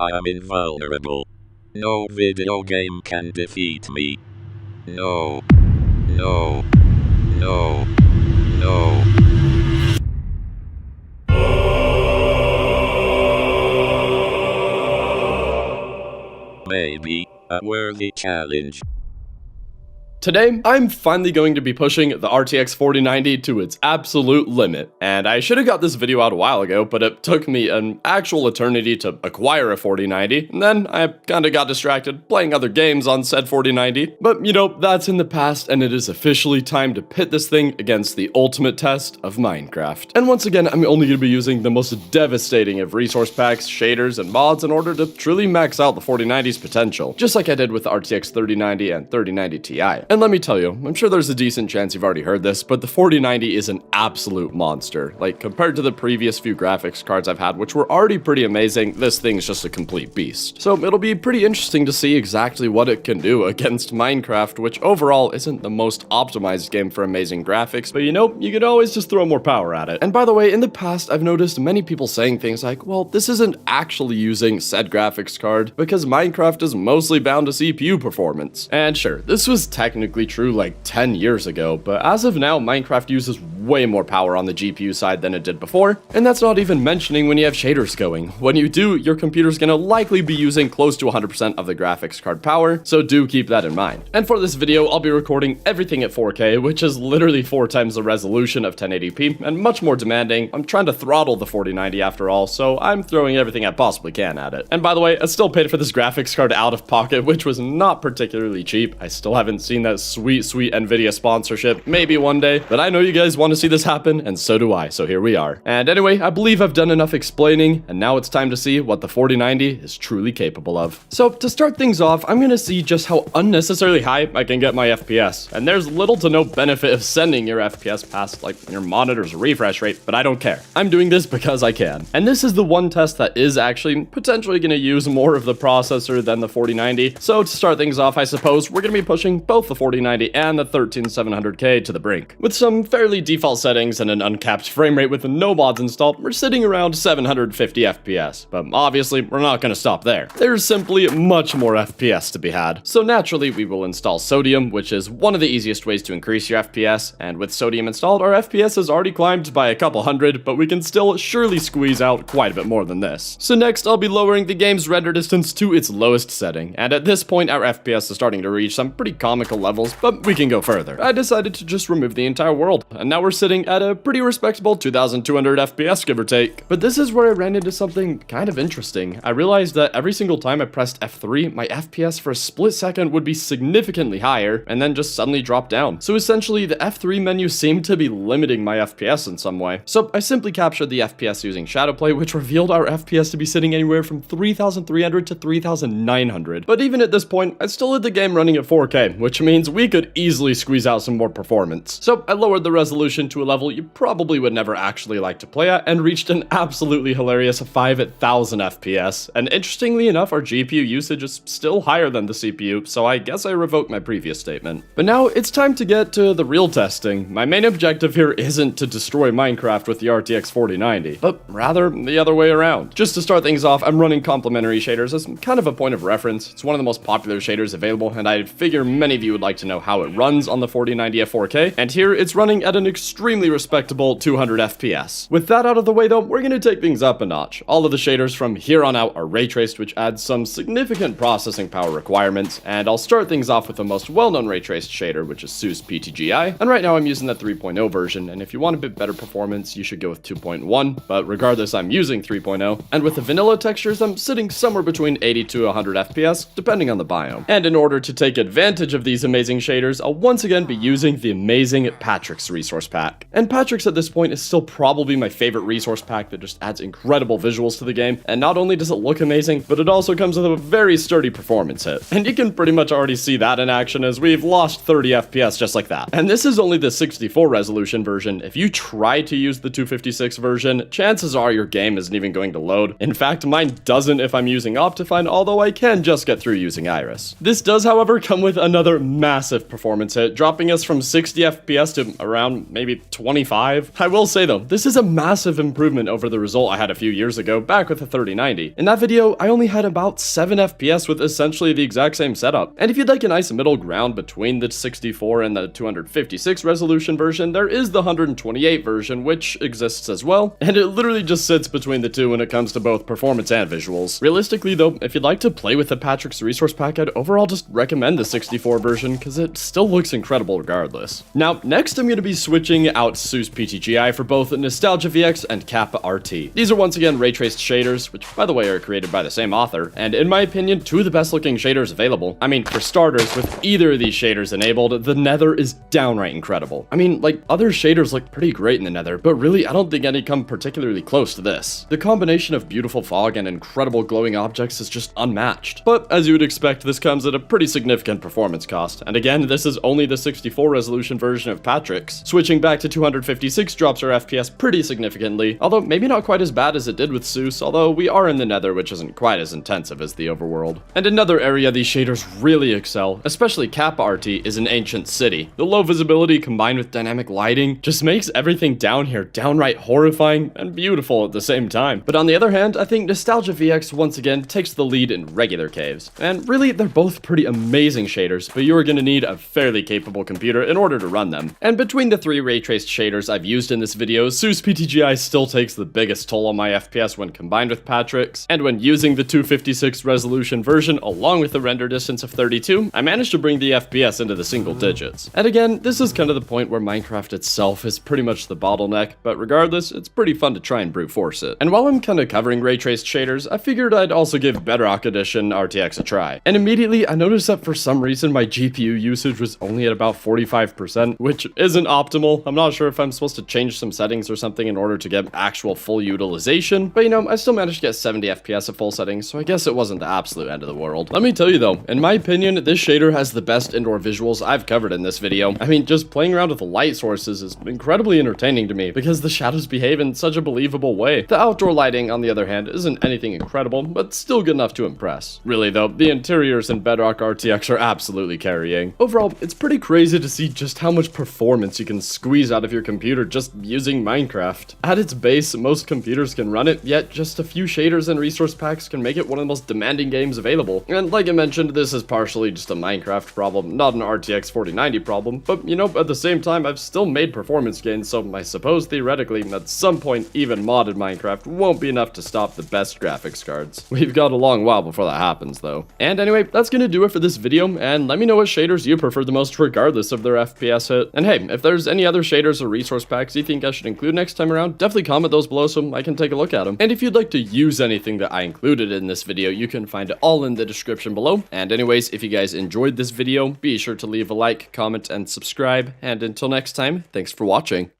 I am invulnerable. No video game can defeat me. No. No. No. No. Maybe a worthy challenge. Today, I'm finally going to be pushing the RTX 4090 to its absolute limit, and I should have got this video out a while ago, but it took me an actual eternity to acquire a 4090, and then I kinda got distracted playing other games on said 4090, but you know, that's in the past, and it is officially time to pit this thing against the ultimate test of Minecraft. And once again, I'm only going to be using the most devastating of resource packs, shaders, and mods in order to truly max out the 4090's potential, just like I did with the RTX 3090 and 3090 Ti. And let me tell you, I'm sure there's a decent chance you've already heard this, but the 4090 is an absolute monster. Like, compared to the previous few graphics cards I've had, which were already pretty amazing, this thing's just a complete beast. So it'll be pretty interesting to see exactly what it can do against Minecraft, which overall isn't the most optimized game for amazing graphics, but you know, you can always just throw more power at it. And by the way, in the past, I've noticed many people saying things like, well, this isn't actually using said graphics card because Minecraft is mostly bound to CPU performance. And sure, this was technically true like 10 years ago, but as of now, Minecraft uses way more power on the GPU side than it did before, and that's not even mentioning when you have shaders going. When you do, your computer's gonna likely be using close to 100% of the graphics card power, so do keep that in mind. And for this video, I'll be recording everything at 4K, which is literally 4 times the resolution of 1080p, and much more demanding. I'm trying to throttle the 4090 after all, so I'm throwing everything I possibly can at it. And by the way, I still paid for this graphics card out of pocket, which was not particularly cheap. I still haven't seen that sweet Nvidia sponsorship, maybe one day, but I know you guys want to see this happen, and so do I, so here we are. And anyway, I believe I've done enough explaining, and now it's time to see what the 4090 is truly capable of. So to start things off, I'm gonna see just how unnecessarily high I can get my FPS, and there's little to no benefit of sending your FPS past like your monitor's refresh rate, but I don't care. I'm doing this because I can. And this is the one test that is actually potentially gonna use more of the processor than the 4090, so to start things off, I suppose we're gonna be pushing both the 4090 and the 13700K to the brink. With some fairly default settings and an uncapped frame rate with no mods installed, we're sitting around 750 FPS, but obviously we're not going to stop there. There's simply much more FPS to be had. So naturally we will install Sodium, which is one of the easiest ways to increase your FPS, and with Sodium installed, our FPS has already climbed by a couple hundred, but we can still surely squeeze out quite a bit more than this. So next I'll be lowering the game's render distance to its lowest setting, and at this point our FPS is starting to reach some pretty comical levels, but we can go further. I decided to just remove the entire world, and now we're sitting at a pretty respectable 2200 FPS, give or take. But this is where I ran into something kind of interesting. I realized that every single time I pressed F3, my FPS for a split second would be significantly higher, and then just suddenly drop down. So essentially, the F3 menu seemed to be limiting my FPS in some way. So I simply captured the FPS using Shadowplay, which revealed our FPS to be sitting anywhere from 3300 to 3900. But even at this point, I still had the game running at 4K, which means we could easily squeeze out some more performance. So I lowered the resolution to a level you probably would never actually like to play at and reached an absolutely hilarious 5000 FPS. And interestingly enough, our GPU usage is still higher than the CPU, so I guess I revoked my previous statement. But now it's time to get to the real testing. My main objective here isn't to destroy Minecraft with the RTX 4090, but rather the other way around. Just to start things off, I'm running complementary shaders as kind of a point of reference. It's one of the most popular shaders available, and I figure many of you would like to know how it runs on the 4090 at 4K, and here it's running at an extremely respectable 200 FPS. With that out of the way though, we're gonna take things up a notch. All of the shaders from here on out are ray traced, which adds some significant processing power requirements, and I'll start things off with the most well-known ray traced shader, which is SUSE PTGI, and right now I'm using the 3.0 version, and if you want a bit better performance, you should go with 2.1, but regardless, I'm using 3.0, and with the vanilla textures, I'm sitting somewhere between 80 to 100 FPS, depending on the biome. And in order to take advantage of these amazing shaders, I'll once again be using the amazing Patrick's resource pack. And Patrick's at this point is still probably my favorite resource pack that just adds incredible visuals to the game, and not only does it look amazing, but it also comes with a very sturdy performance hit. And you can pretty much already see that in action as we've lost 30 FPS just like that. And this is only the 64 resolution version. If you try to use the 256 version, chances are your game isn't even going to load. In fact, mine doesn't if I'm using Optifine, although I can just get through using Iris. This does, however, come with another massive performance hit, dropping us from 60 FPS to around maybe maybe 25. I will say though, this is a massive improvement over the result I had a few years ago back with the 3090. In that video, I only had about 7 FPS with essentially the exact same setup. And if you'd like a nice middle ground between the 64 and the 256 resolution version, there is the 128 version, which exists as well, and it literally just sits between the two when it comes to both performance and visuals. Realistically though, if you'd like to play with the Patrick's resource pack, I'd overall just recommend the 64 version because it still looks incredible regardless. Now, next I'm going to be switching out SUSE PTGI for both Nostalgia VX and Kappa RT. These are once again ray traced shaders, which by the way are created by the same author, and in my opinion, two of the best looking shaders available. I mean, for starters, with either of these shaders enabled, the Nether is downright incredible. I mean, like, other shaders look pretty great in the Nether, but really I don't think any come particularly close to this. The combination of beautiful fog and incredible glowing objects is just unmatched. But as you would expect, this comes at a pretty significant performance cost, and again, this is only the 64 resolution version of Patrick's. Switching back to 256 drops our FPS pretty significantly, although maybe not quite as bad as it did with SUSE, although we are in the Nether, which isn't quite as intensive as the overworld. And another area these shaders really excel, especially Kappa RT, is an ancient city. The low visibility combined with dynamic lighting just makes everything down here downright horrifying and beautiful at the same time. But on the other hand, I think Nostalgia VX once again takes the lead in regular caves. And really, they're both pretty amazing shaders, but you are going to need a fairly capable computer in order to run them. And between the 3 ray traced shaders I've used in this video, SUSE PTGI still takes the biggest toll on my FPS when combined with Patrick's, and when using the 256 resolution version along with the render distance of 32, I managed to bring the FPS into the single digits. And again, this is kind of the point where Minecraft itself is pretty much the bottleneck, but regardless, it's pretty fun to try and brute force it. And while I'm kind of covering ray traced shaders, I figured I'd also give Bedrock Edition RTX a try. And immediately, I noticed that for some reason my GPU usage was only at about 45%, which isn't optimal. I'm not sure if I'm supposed to change some settings or something in order to get actual full utilization, but you know, I still managed to get 70 FPS at full settings, so I guess it wasn't the absolute end of the world. Let me tell you though, in my opinion, this shader has the best indoor visuals I've covered in this video. I mean, just playing around with the light sources is incredibly entertaining to me because the shadows behave in such a believable way. The outdoor lighting, on the other hand, isn't anything incredible, but still good enough to impress. Really though, the interiors in Bedrock RTX are absolutely carrying. Overall, it's pretty crazy to see just how much performance you can squeeze out of your computer just using Minecraft. At its base, most computers can run it, yet just a few shaders and resource packs can make it one of the most demanding games available. And like I mentioned, this is partially just a Minecraft problem, not an RTX 4090 problem, but you know, at the same time, I've still made performance gains, so I suppose theoretically, at some point, even modded Minecraft won't be enough to stop the best graphics cards. We've got a long while before that happens though. And anyway, that's gonna do it for this video, and let me know what shaders you prefer the most regardless of their FPS hit. And hey, if there's any other shaders or resource packs you think I should include next time around, definitely comment those below so I can take a look at them. And if you'd like to use anything that I included in this video, you can find it all in the description below. And anyways, if you guys enjoyed this video, be sure to leave a like, comment, and subscribe. And until next time, thanks for watching.